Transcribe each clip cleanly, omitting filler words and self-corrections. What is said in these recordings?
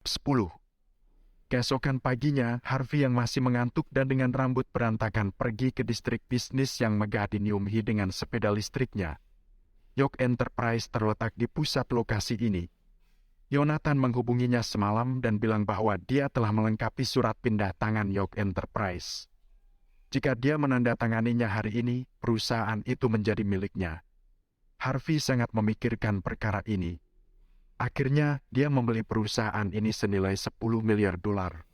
10. Keesokan paginya, Harvey yang masih mengantuk dan dengan rambut berantakan pergi ke distrik bisnis yang megah di New Hampshire dengan sepeda listriknya. York Enterprise terletak di pusat lokasi ini. Yonathan menghubunginya semalam dan bilang bahwa dia telah melengkapi surat pindah tangan York Enterprise. Jika dia menandatanganinya hari ini, perusahaan itu menjadi miliknya. Harvey sangat memikirkan perkara ini. Akhirnya, dia membeli perusahaan ini senilai 10 miliar dolar.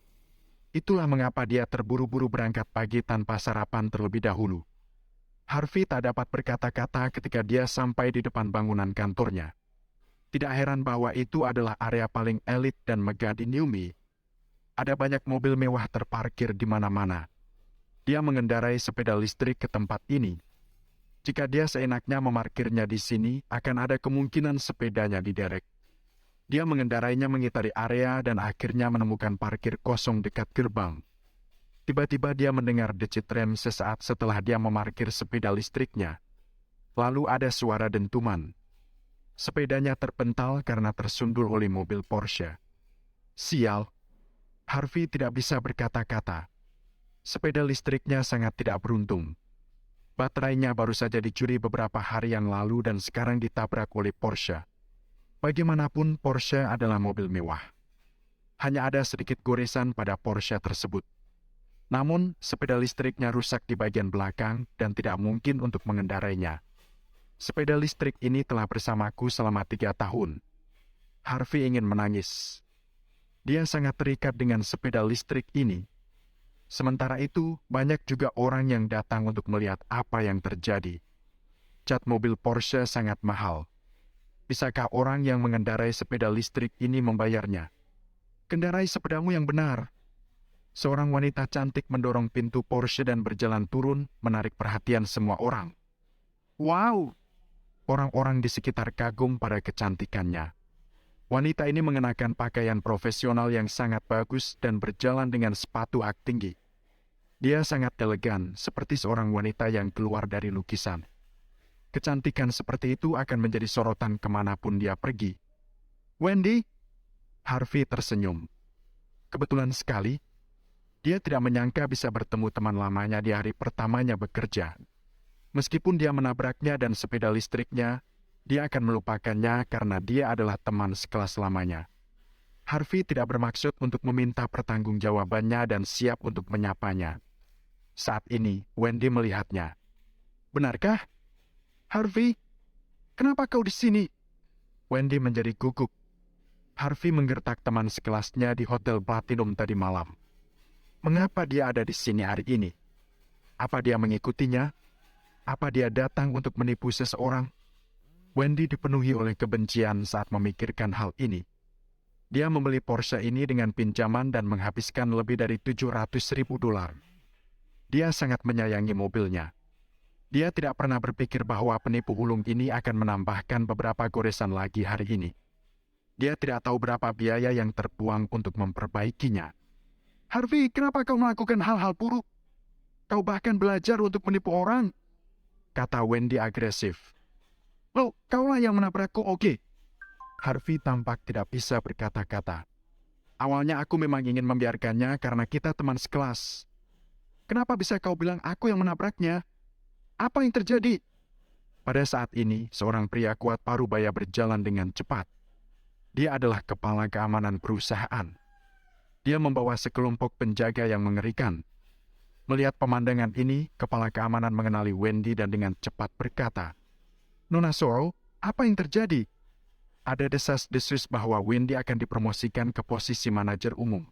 Itulah mengapa dia terburu-buru berangkat pagi tanpa sarapan terlebih dahulu. Harvey tak dapat berkata-kata ketika dia sampai di depan bangunan kantornya. Tidak heran bahwa itu adalah area paling elit dan megah di New Hampshire. Ada banyak mobil mewah terparkir di mana-mana. Dia mengendarai sepeda listrik ke tempat ini. Jika dia seenaknya memarkirnya di sini, akan ada kemungkinan sepedanya diderek. Dia mengendarainya mengitari area dan akhirnya menemukan parkir kosong dekat gerbang. Tiba-tiba dia mendengar decit rem sesaat setelah dia memarkir sepeda listriknya. Lalu ada suara dentuman. Sepedanya terpental karena tersundul oleh mobil Porsche. Sial! Harvey tidak bisa berkata-kata. Sepeda listriknya sangat tidak beruntung. Baterainya baru saja dicuri beberapa hari yang lalu dan sekarang ditabrak oleh Porsche. Bagaimanapun, Porsche adalah mobil mewah. Hanya ada sedikit goresan pada Porsche tersebut. Namun, sepeda listriknya rusak di bagian belakang dan tidak mungkin untuk mengendarainya. Sepeda listrik ini telah bersamaku selama 3 tahun. Harvey ingin menangis. Dia sangat terikat dengan sepeda listrik ini. Sementara itu, banyak juga orang yang datang untuk melihat apa yang terjadi. Cat mobil Porsche sangat mahal. Bisakah orang yang mengendarai sepeda listrik ini membayarnya? Kendarai sepedamu yang benar. Seorang wanita cantik mendorong pintu Porsche dan berjalan turun, menarik perhatian semua orang. Wow! Orang-orang di sekitar kagum pada kecantikannya. Wanita ini mengenakan pakaian profesional yang sangat bagus dan berjalan dengan sepatu ak tinggi. Dia sangat elegan, seperti seorang wanita yang keluar dari lukisan. Kecantikan seperti itu akan menjadi sorotan kemanapun dia pergi. Wendy? Harvey tersenyum. Kebetulan sekali, dia tidak menyangka bisa bertemu teman lamanya di hari pertamanya bekerja. Meskipun dia menabraknya dan sepeda listriknya, dia akan melupakannya karena dia adalah teman sekelas lamanya. Harvey tidak bermaksud untuk meminta pertanggungjawabannya dan siap untuk menyapanya. Saat ini, Wendy melihatnya. Benarkah? Harvey, kenapa kau di sini? Wendy menjadi gugup. Harvey menggertak teman sekelasnya di Hotel Platinum tadi malam. Mengapa dia ada di sini hari ini? Apa dia mengikutinya? Apa dia datang untuk menipu seseorang? Wendy dipenuhi oleh kebencian saat memikirkan hal ini. Dia membeli Porsche ini dengan pinjaman dan menghabiskan lebih dari $700.000. Dia sangat menyayangi mobilnya. Dia tidak pernah berpikir bahwa penipu ulung ini akan menambahkan beberapa goresan lagi hari ini. Dia tidak tahu berapa biaya yang terbuang untuk memperbaikinya. Harvey, kenapa kau melakukan hal-hal buruk? Kau bahkan belajar untuk menipu orang, kata Wendy agresif. Loh, kaulah yang menabrakku, oke? Harvey tampak tidak bisa berkata-kata. Awalnya aku memang ingin membiarkannya karena kita teman sekelas. Kenapa bisa kau bilang aku yang menabraknya? Apa yang terjadi? Pada saat ini, seorang pria kuat parubaya berjalan dengan cepat. Dia adalah kepala keamanan perusahaan. Dia membawa sekelompok penjaga yang mengerikan. Melihat pemandangan ini, kepala keamanan mengenali Wendy dan dengan cepat berkata, Nona Sorrow, apa yang terjadi? Ada desas-desus bahwa Wendy akan dipromosikan ke posisi manajer umum.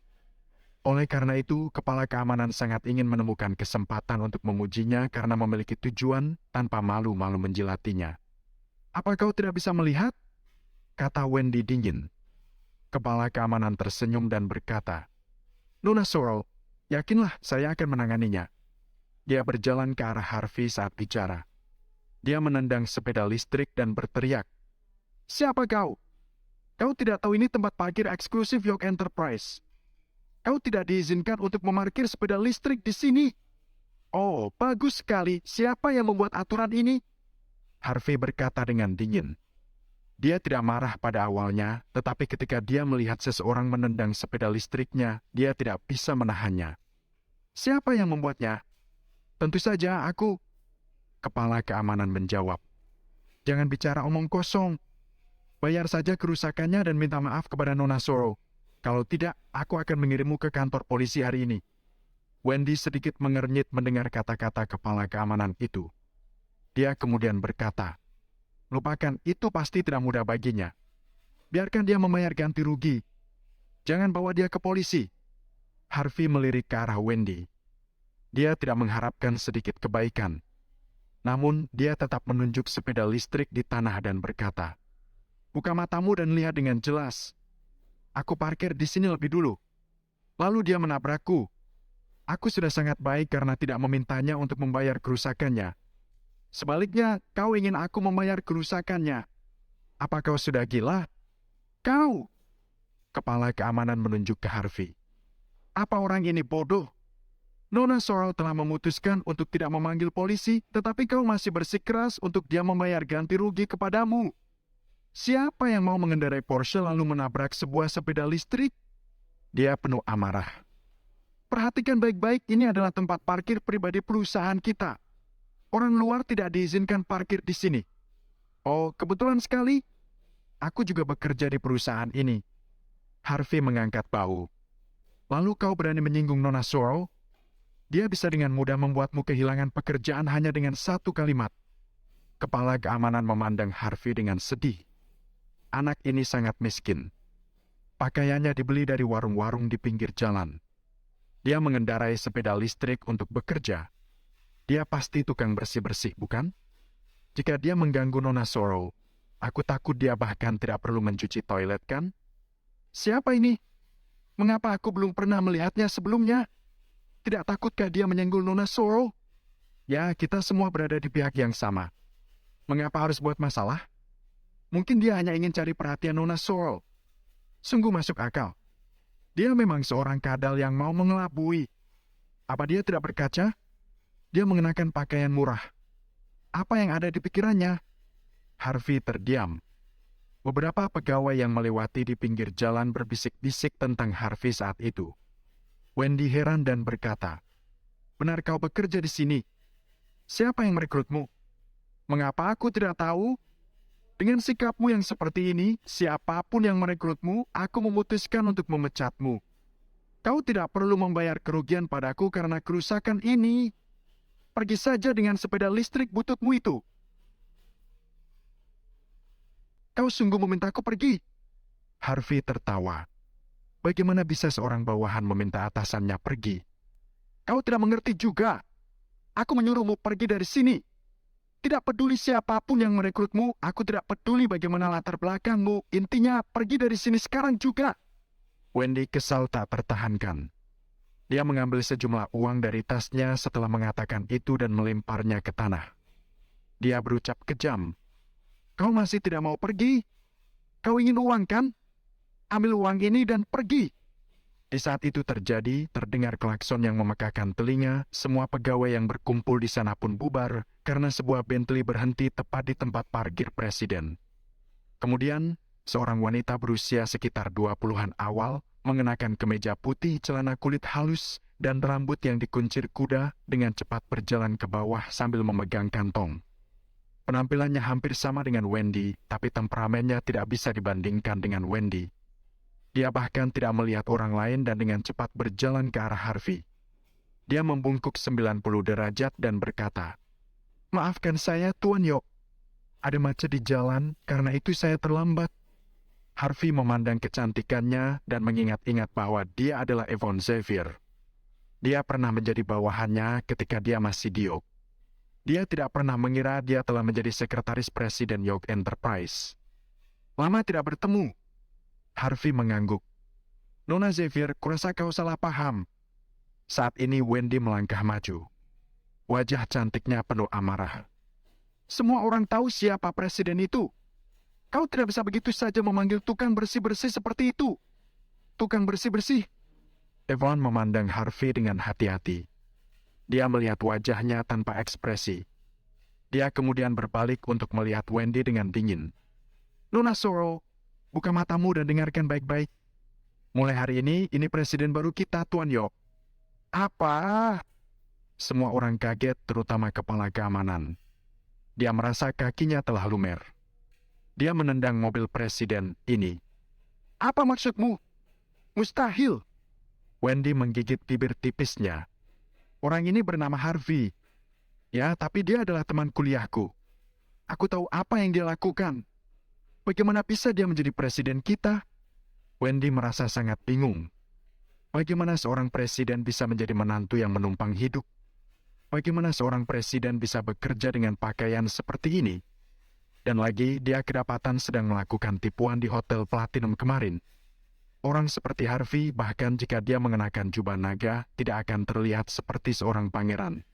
Oleh karena itu, kepala keamanan sangat ingin menemukan kesempatan untuk memujinya karena memiliki tujuan tanpa malu-malu menjilatinya. Apa kau tidak bisa melihat? Kata Wendy dingin. Kepala keamanan tersenyum dan berkata, Nona Sorrow, yakinlah saya akan menanganinya. Dia berjalan ke arah Harvey saat bicara. Dia menendang sepeda listrik dan berteriak, Siapa kau? Kau tidak tahu ini tempat parkir eksklusif York Enterprise. Kau tidak diizinkan untuk memarkir sepeda listrik di sini. Oh, bagus sekali. Siapa yang membuat aturan ini? Harvey berkata dengan dingin. Dia tidak marah pada awalnya, tetapi ketika dia melihat seseorang menendang sepeda listriknya, dia tidak bisa menahannya. Siapa yang membuatnya? Tentu saja aku. Kepala keamanan menjawab. Jangan bicara omong kosong. Bayar saja kerusakannya dan minta maaf kepada Nona Soro. Kalau tidak, aku akan mengirimmu ke kantor polisi hari ini. Wendy sedikit mengernyit mendengar kata-kata kepala keamanan itu. Dia kemudian berkata, lupakan, itu pasti tidak mudah baginya. Biarkan dia membayar ganti rugi. Jangan bawa dia ke polisi. Harvey melirik ke arah Wendy. Dia tidak mengharapkan sedikit kebaikan. Namun, dia tetap menunjuk sepeda listrik di tanah dan berkata, buka matamu dan lihat dengan jelas. Aku parkir di sini lebih dulu. Lalu dia menabrakku. Aku sudah sangat baik karena tidak memintanya untuk membayar kerusakannya. Sebaliknya, kau ingin aku membayar kerusakannya. Apa kau sudah gila? Kau! Kepala keamanan menunjuk ke Harvey. Apa orang ini bodoh? Nona Sorrel telah memutuskan untuk tidak memanggil polisi, tetapi kau masih bersikeras untuk dia membayar ganti rugi kepadamu. Siapa yang mau mengendarai Porsche lalu menabrak sebuah sepeda listrik? Dia penuh amarah. Perhatikan baik-baik, ini adalah tempat parkir pribadi perusahaan kita. Orang luar tidak diizinkan parkir di sini. Oh, kebetulan sekali. Aku juga bekerja di perusahaan ini. Harvey mengangkat bahu. Lalu kau berani menyinggung Nona Sorrel? Dia bisa dengan mudah membuatmu kehilangan pekerjaan hanya dengan satu kalimat. Kepala keamanan memandang Harvey dengan sedih. Anak ini sangat miskin. Pakaiannya dibeli dari warung-warung di pinggir jalan. Dia mengendarai sepeda listrik untuk bekerja. Dia pasti tukang bersih-bersih, bukan? Jika dia mengganggu Nona Sorrel, aku takut dia bahkan tidak perlu mencuci toilet, kan? Siapa ini? Mengapa aku belum pernah melihatnya sebelumnya? Tidak takutkah dia menyenggol Nona Sorrel? Ya, kita semua berada di pihak yang sama. Mengapa harus buat masalah? Mungkin dia hanya ingin cari perhatian Nona Sorrel. Sungguh masuk akal. Dia memang seorang kadal yang mau mengelabui. Apa dia tidak berkaca? Dia mengenakan pakaian murah. Apa yang ada di pikirannya? Harvey terdiam. Beberapa pegawai yang melewati di pinggir jalan berbisik-bisik tentang Harvey saat itu. Wendy heran dan berkata, benar kau bekerja di sini? Siapa yang merekrutmu? Mengapa aku tidak tahu? Dengan sikapmu yang seperti ini, siapapun yang merekrutmu, aku memutuskan untuk memecatmu. Kau tidak perlu membayar kerugian padaku karena kerusakan ini. Pergi saja dengan sepeda listrik bututmu itu. Kau sungguh memintaku pergi? Harvey tertawa. Bagaimana bisa seorang bawahan meminta atasannya pergi? Kau tidak mengerti juga. Aku menyuruhmu pergi dari sini. Tidak peduli siapapun yang merekrutmu, aku tidak peduli bagaimana latar belakangmu. Intinya, pergi dari sini sekarang juga. Wendy kesal tak tertahankan. Dia mengambil sejumlah uang dari tasnya setelah mengatakan itu dan melemparnya ke tanah. Dia berucap kejam. Kau masih tidak mau pergi? Kau ingin uang, kan? Ambil uang ini dan pergi. Di saat itu terdengar klakson yang memekakan telinga, semua pegawai yang berkumpul di sana pun bubar, karena sebuah Bentley berhenti tepat di tempat parkir presiden. Kemudian, seorang wanita berusia sekitar 20-an awal, mengenakan kemeja putih, celana kulit halus, dan rambut yang dikuncir kuda dengan cepat berjalan ke bawah sambil memegang kantong. Penampilannya hampir sama dengan Wendy, tapi temperamennya tidak bisa dibandingkan dengan Wendy. Dia bahkan tidak melihat orang lain dan dengan cepat berjalan ke arah Harvey. Dia membungkuk 90 derajat dan berkata, maafkan saya, Tuan Yok. Ada macet di jalan, karena itu saya terlambat. Harvey memandang kecantikannya dan mengingat-ingat bahwa dia adalah Yvonne Xavier. Dia pernah menjadi bawahannya ketika dia masih di Yok. Dia tidak pernah mengira dia telah menjadi sekretaris presiden Yok Enterprise. Lama tidak bertemu. Harvey mengangguk. Nona Xavier, kurasa kau salah paham. Saat ini Wendy melangkah maju. Wajah cantiknya penuh amarah. Semua orang tahu siapa presiden itu. Kau tidak bisa begitu saja memanggil tukang bersih-bersih seperti itu. Tukang bersih-bersih. Yvonne memandang Harvey dengan hati-hati. Dia melihat wajahnya tanpa ekspresi. Dia kemudian berbalik untuk melihat Wendy dengan dingin. Nona Soro, buka matamu dan dengarkan baik-baik. Mulai hari ini presiden baru kita, Tuan Yok. Apa? Semua orang kaget, terutama kepala keamanan. Dia merasa kakinya telah lumer. Dia menendang mobil presiden ini. Apa maksudmu? Mustahil. Wendy menggigit bibir tipisnya. Orang ini bernama Harvey. Ya, tapi dia adalah teman kuliahku. Aku tahu apa yang dia lakukan. Bagaimana bisa dia menjadi presiden kita? Wendy merasa sangat bingung. Bagaimana seorang presiden bisa menjadi menantu yang menumpang hidup? Bagaimana seorang presiden bisa bekerja dengan pakaian seperti ini? Dan lagi, dia kedapatan sedang melakukan tipuan di Hotel Platinum kemarin. Orang seperti Harvey, bahkan jika dia mengenakan jubah naga, tidak akan terlihat seperti seorang pangeran.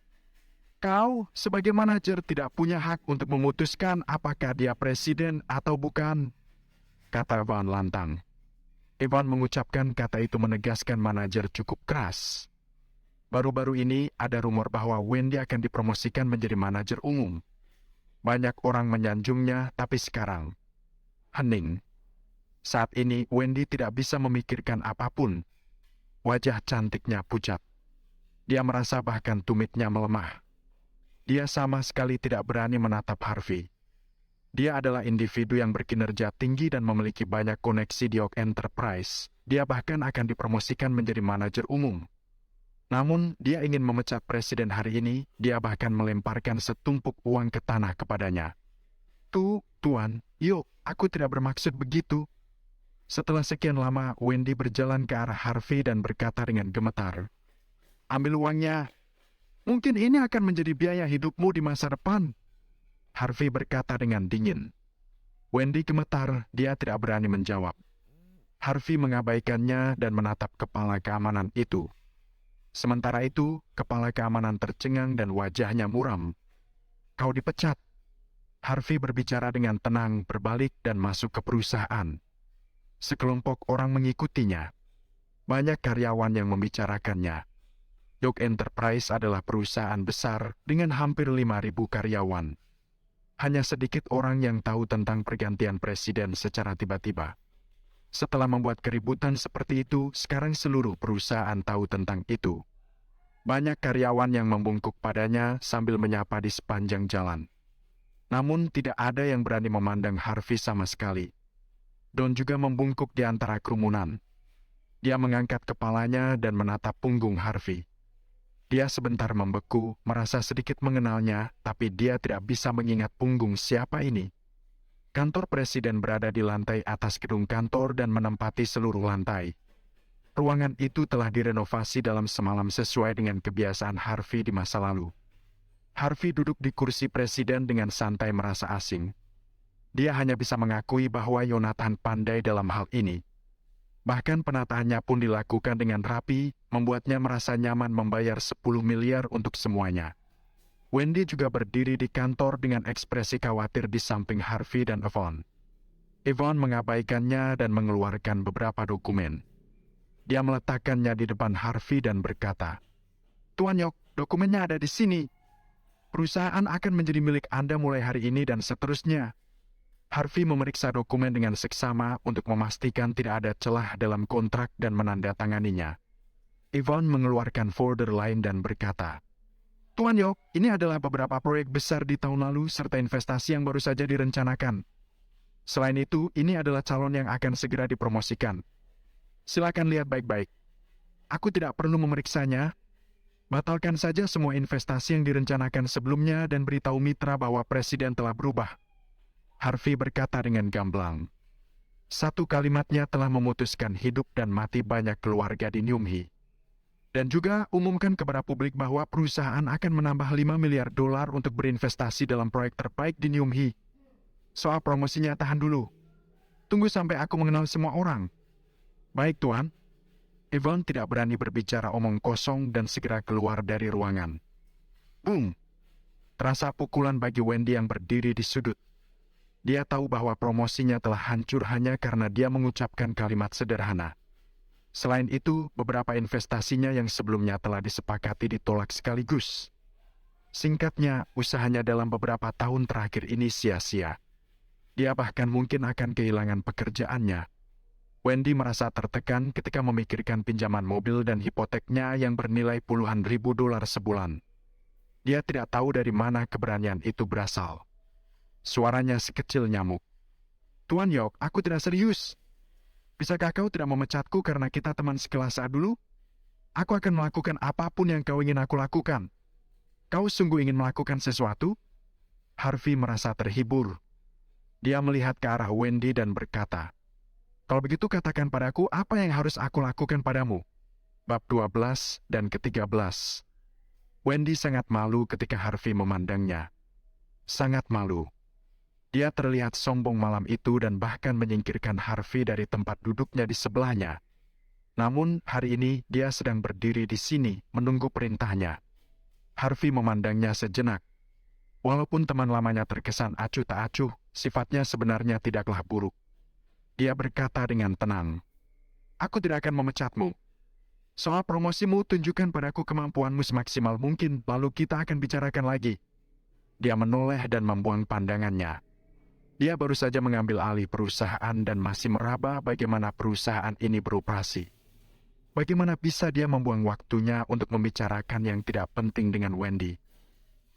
Kau, sebagai manajer, tidak punya hak untuk memutuskan apakah dia presiden atau bukan, kata Evan lantang. Evan mengucapkan kata itu menegaskan manajer cukup keras. Baru-baru ini ada rumor bahwa Wendy akan dipromosikan menjadi manajer umum. Banyak orang menyanjungnya, tapi sekarang hening. Saat ini Wendy tidak bisa memikirkan apapun. Wajah cantiknya pucat. Dia merasa bahkan tumitnya melemah. Dia sama sekali tidak berani menatap Harvey. Dia adalah individu yang berkinerja tinggi dan memiliki banyak koneksi di York Enterprise. Dia bahkan akan dipromosikan menjadi manajer umum. Namun, dia ingin memecat presiden hari ini. Dia bahkan melemparkan setumpuk uang ke tanah kepadanya. Tuan, yuk, aku tidak bermaksud begitu. Setelah sekian lama, Wendy berjalan ke arah Harvey dan berkata dengan gemetar, ambil uangnya. Mungkin ini akan menjadi biaya hidupmu di masa depan. Harvey berkata dengan dingin. Wendy gemetar, dia tidak berani menjawab. Harvey mengabaikannya dan menatap kepala keamanan itu. Sementara itu, kepala keamanan tercengang dan wajahnya muram. Kau dipecat. Harvey berbicara dengan tenang, berbalik dan masuk ke perusahaan. Sekelompok orang mengikutinya. Banyak karyawan yang membicarakannya. York Enterprise adalah perusahaan besar dengan hampir 5.000 karyawan. Hanya sedikit orang yang tahu tentang pergantian presiden secara tiba-tiba. Setelah membuat keributan seperti itu, sekarang seluruh perusahaan tahu tentang itu. Banyak karyawan yang membungkuk padanya sambil menyapa di sepanjang jalan. Namun tidak ada yang berani memandang Harvey sama sekali. Don juga membungkuk di antara kerumunan. Dia mengangkat kepalanya dan menatap punggung Harvey. Dia sebentar membeku, merasa sedikit mengenalnya, tapi dia tidak bisa mengingat punggung siapa ini. Kantor presiden berada di lantai atas gedung kantor dan menempati seluruh lantai. Ruangan itu telah direnovasi dalam semalam sesuai dengan kebiasaan Harvey di masa lalu. Harvey duduk di kursi presiden dengan santai merasa asing. Dia hanya bisa mengakui bahwa Yonathan pandai dalam hal ini. Bahkan penataannya pun dilakukan dengan rapi, membuatnya merasa nyaman membayar 10 miliar untuk semuanya. Wendy juga berdiri di kantor dengan ekspresi khawatir di samping Harvey dan Evan. Evan mengabaikannya dan mengeluarkan beberapa dokumen. Dia meletakkannya di depan Harvey dan berkata, Tuan Yok, dokumennya ada di sini. Perusahaan akan menjadi milik Anda mulai hari ini dan seterusnya. Harvey memeriksa dokumen dengan seksama untuk memastikan tidak ada celah dalam kontrak dan menandatanganinya. Evan mengeluarkan folder lain dan berkata, Tuan Yok, ini adalah beberapa proyek besar di tahun lalu serta investasi yang baru saja direncanakan. Selain itu, ini adalah calon yang akan segera dipromosikan. Silakan lihat baik-baik. Aku tidak perlu memeriksanya. Batalkan saja semua investasi yang direncanakan sebelumnya dan beritahu mitra bahwa presiden telah berubah. Harvey berkata dengan gamblang. Satu kalimatnya telah memutuskan hidup dan mati banyak keluarga di Nyumhi. Dan juga umumkan kepada publik bahwa perusahaan akan menambah 5 miliar dolar untuk berinvestasi dalam proyek terbaik di Nyumhi. Soal promosinya tahan dulu. Tunggu sampai aku mengenal semua orang. Baik, Tuan. Evan tidak berani berbicara omong kosong dan segera keluar dari ruangan. Boom! Terasa pukulan bagi Wendy yang berdiri di sudut. Dia tahu bahwa promosinya telah hancur hanya karena dia mengucapkan kalimat sederhana. Selain itu, beberapa investasinya yang sebelumnya telah disepakati ditolak sekaligus. Singkatnya, usahanya dalam beberapa tahun terakhir ini sia-sia. Dia bahkan mungkin akan kehilangan pekerjaannya. Wendy merasa tertekan ketika memikirkan pinjaman mobil dan hipoteknya yang bernilai puluhan ribu dolar sebulan. Dia tidak tahu dari mana keberanian itu berasal. Suaranya sekecil nyamuk. Tuan Yok, aku tidak serius. Bisakah kau tidak memecatku karena kita teman sekelas saat dulu? Aku akan melakukan apapun yang kau ingin aku lakukan. Kau sungguh ingin melakukan sesuatu? Harvey merasa terhibur. Dia melihat ke arah Wendy dan berkata, "Kalau begitu katakan padaku apa yang harus aku lakukan padamu." Bab 12 dan ke-13. Wendy sangat malu ketika Harvey memandangnya. Sangat malu. Dia terlihat sombong malam itu dan bahkan menyingkirkan Harvey dari tempat duduknya di sebelahnya. Namun hari ini dia sedang berdiri di sini menunggu perintahnya. Harvey memandangnya sejenak. Walaupun teman lamanya terkesan acuh tak acuh, sifatnya sebenarnya tidaklah buruk. Dia berkata dengan tenang, "Aku tidak akan memecatmu. Soal promosimu, tunjukkan padaku kemampuanmu semaksimal mungkin, lalu kita akan bicarakan lagi." Dia menoleh dan membuang pandangannya. Dia baru saja mengambil alih perusahaan dan masih meraba bagaimana perusahaan ini beroperasi. Bagaimana bisa dia membuang waktunya untuk membicarakan yang tidak penting dengan Wendy?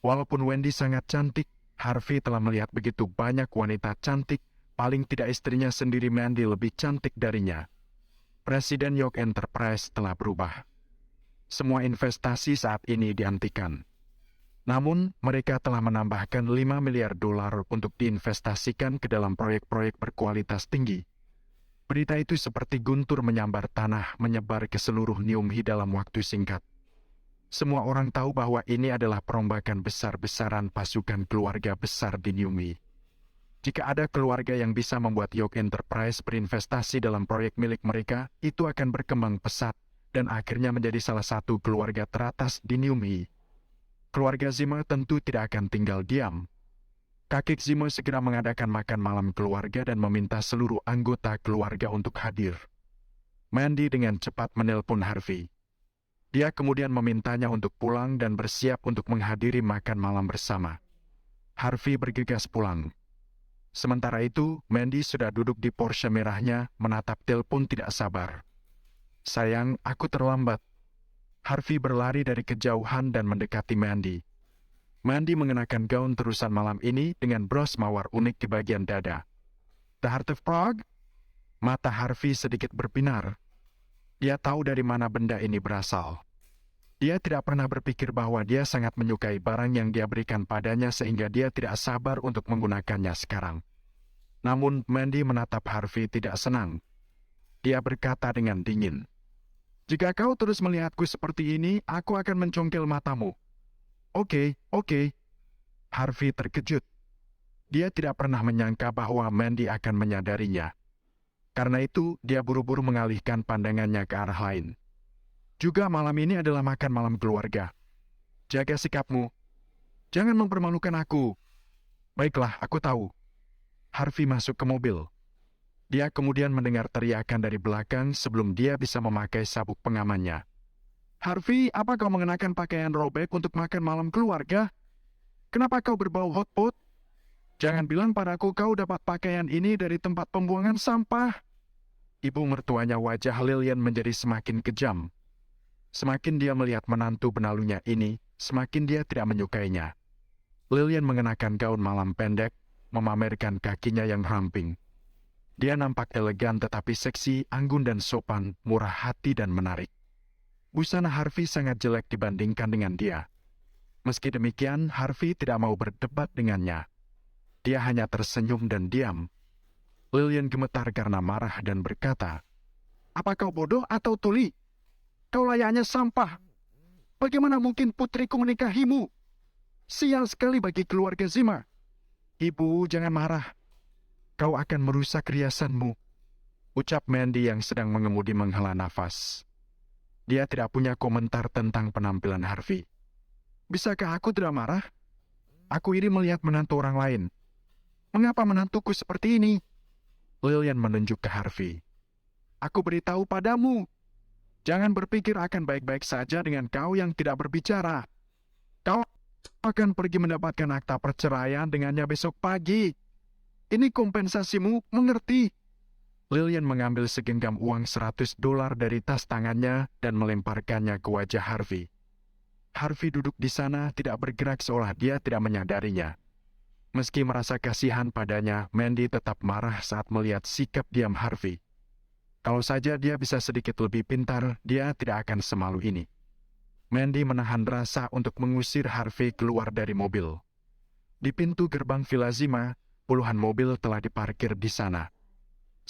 Walaupun Wendy sangat cantik, Harvey telah melihat begitu banyak wanita cantik, paling tidak istrinya sendiri Mandy lebih cantik darinya. Presiden York Enterprise telah berubah. Semua investasi saat ini dihentikan. Namun, mereka telah menambahkan 5 miliar dolar untuk diinvestasikan ke dalam proyek-proyek berkualitas tinggi. Berita itu seperti guntur menyambar tanah menyebar ke seluruh Niumhi dalam waktu singkat. Semua orang tahu bahwa ini adalah perombakan besar-besaran pasukan keluarga besar di Niumhi. Jika ada keluarga yang bisa membuat York Enterprise berinvestasi dalam proyek milik mereka, itu akan berkembang pesat dan akhirnya menjadi salah satu keluarga teratas di Niumhi. Keluarga Zimmer tentu tidak akan tinggal diam. Kakek Zimmer segera mengadakan makan malam keluarga dan meminta seluruh anggota keluarga untuk hadir. Mandy dengan cepat menelpon Harvey. Dia kemudian memintanya untuk pulang dan bersiap untuk menghadiri makan malam bersama. Harvey bergegas pulang. Sementara itu, Mandy sudah duduk di Porsche merahnya, menatap telepon tidak sabar. "Sayang, aku terlambat." Harvey berlari dari kejauhan dan mendekati Mandy. Mandy mengenakan gaun terusan malam ini dengan bros mawar unik di bagian dada. "The Heart of Prague?" Mata Harvey sedikit berbinar. Dia tahu dari mana benda ini berasal. Dia tidak pernah berpikir bahwa dia sangat menyukai barang yang dia berikan padanya sehingga dia tidak sabar untuk menggunakannya sekarang. Namun Mandy menatap Harvey tidak senang. Dia berkata dengan dingin, "Jika kau terus melihatku seperti ini, aku akan mencongkel matamu." Oke. Harvey terkejut. Dia tidak pernah menyangka bahwa Mandy akan menyadarinya. Karena itu, dia buru-buru mengalihkan pandangannya ke arah lain. "Juga malam ini adalah makan malam keluarga. Jaga sikapmu. Jangan mempermalukan aku." "Baiklah, aku tahu." Harvey masuk ke mobil. Dia kemudian mendengar teriakan dari belakang sebelum dia bisa memakai sabuk pengamannya. "Harvey, apa kau mengenakan pakaian robek untuk makan malam keluarga? Kenapa kau berbau hotpot? Jangan bilang padaku kau dapat pakaian ini dari tempat pembuangan sampah." Ibu mertuanya wajah Lillian menjadi semakin kejam. Semakin dia melihat menantu benalunya ini, semakin dia tidak menyukainya. Lillian mengenakan gaun malam pendek, memamerkan kakinya yang ramping. Dia nampak elegan tetapi seksi, anggun dan sopan, murah hati dan menarik. Busana Harvey sangat jelek dibandingkan dengan dia. Meski demikian, Harvey tidak mau berdebat dengannya. Dia hanya tersenyum dan diam. Lillian gemetar karena marah dan berkata, "Apa kau bodoh atau tuli? Kau layaknya sampah. Bagaimana mungkin putriku menikahimu? Sial sekali bagi keluarga Zimmer." "Ibu, jangan marah. Kau akan merusak riasanmu," ucap Mandy yang sedang mengemudi menghela nafas. Dia tidak punya komentar tentang penampilan Harvey. "Bisakah aku tidak marah? Aku iri melihat menantu orang lain. Mengapa menantuku seperti ini?" Lillian menunjuk ke Harvey. "Aku beritahu padamu, jangan berpikir akan baik-baik saja dengan kau yang tidak berbicara. Kau akan pergi mendapatkan akta perceraian dengannya besok pagi." Ini kompensasimu, mengerti? Lillian mengambil segenggam uang $100 dari tas tangannya dan melemparkannya ke wajah Harvey. Harvey duduk di sana tidak bergerak seolah dia tidak menyadarinya. Meski merasa kasihan padanya, Mandy tetap marah saat melihat sikap diam Harvey. Kalau saja dia bisa sedikit lebih pintar, dia tidak akan semalu ini. Mandy menahan rasa untuk mengusir Harvey keluar dari mobil. Di pintu gerbang Villa Zima, puluhan mobil telah diparkir di sana.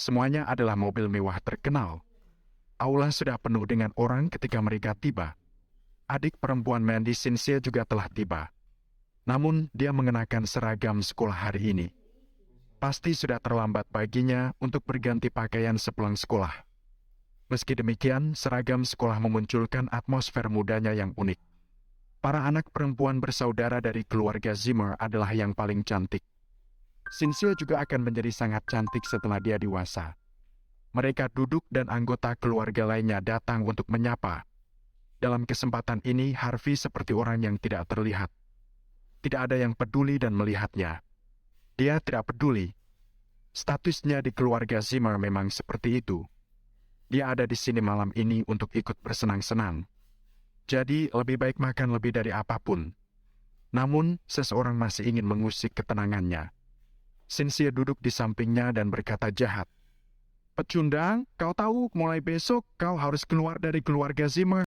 Semuanya adalah mobil mewah terkenal. Aula sudah penuh dengan orang ketika mereka tiba. Adik perempuan Mandy, Cynthia, juga telah tiba. Namun, dia mengenakan seragam sekolah hari ini. Pasti sudah terlambat baginya untuk berganti pakaian sepulang sekolah. Meski demikian, seragam sekolah memunculkan atmosfer mudanya yang unik. Para anak perempuan bersaudara dari keluarga Zimmer adalah yang paling cantik. Cynthia juga akan menjadi sangat cantik setelah dia dewasa. Mereka duduk dan anggota keluarga lainnya datang untuk menyapa. Dalam kesempatan ini, Harvey seperti orang yang tidak terlihat. Tidak ada yang peduli dan melihatnya. Dia tidak peduli. Statusnya di keluarga Zimmer memang seperti itu. Dia ada di sini malam ini untuk ikut bersenang-senang. Jadi lebih baik makan lebih dari apapun. Namun, seseorang masih ingin mengusik ketenangannya. Cynthia duduk di sampingnya dan berkata jahat. Pecundang, kau tahu mulai besok kau harus keluar dari keluarga Zimmer.